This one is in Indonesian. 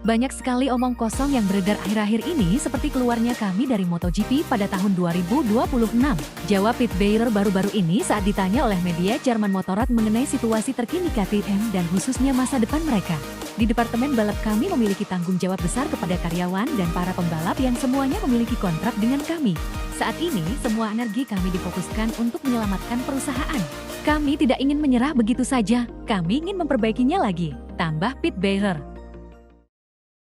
Banyak sekali omong kosong yang beredar akhir-akhir ini seperti keluarnya kami dari MotoGP pada tahun 2026. Jawab Pit Beirer baru-baru ini saat ditanya oleh media Jerman Motorrad mengenai situasi terkini KTM dan khususnya masa depan mereka. Di departemen balap kami memiliki tanggung jawab besar kepada karyawan dan para pembalap yang semuanya memiliki kontrak dengan kami. Saat ini, semua energi kami difokuskan untuk menyelamatkan perusahaan. Kami tidak ingin menyerah begitu saja, kami ingin memperbaikinya lagi, tambah Pit Beirer.